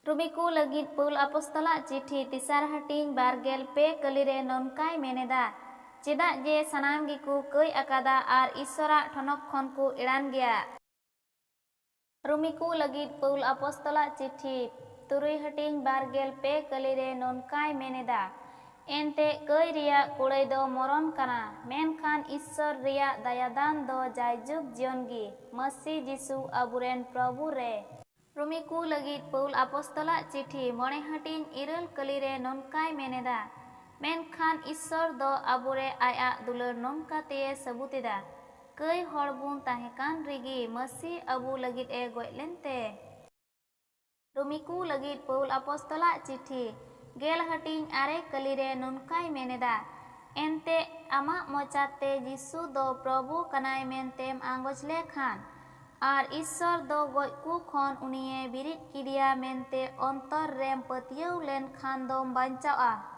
Rumiku lagit Paul Apostola cithi tisar hating bargel pe kalire nonkai meneda cedak je sanam giku koi akada ar isora thonok khon ku iran gea. Rumiku lagit Paul Apostola cithi turui hating bargel pe kalire nonkai meneda ente koi ria kulai do moron kana menkhan Ishor ria dayadan do jaijuk jiongi Masi Jisu aburen Prabhu re. Rumiku lagit Paul Apostola cithi mone hating iral kalire nonkai meneda menkhan Ishor do abure aya dular nongka te sabutida koi horbun tahekan rigi Masi abu lagit e goj lente. Rumiku lagit Paul Apostola cithi gel hating are kalire nonkai meneda ente ama mocate Jisu do Prabhu kanai mentem angoj lekhan ar Ishor do goj ku khon unie birit kidia mente ontor rem patiau len khan dom banchawa.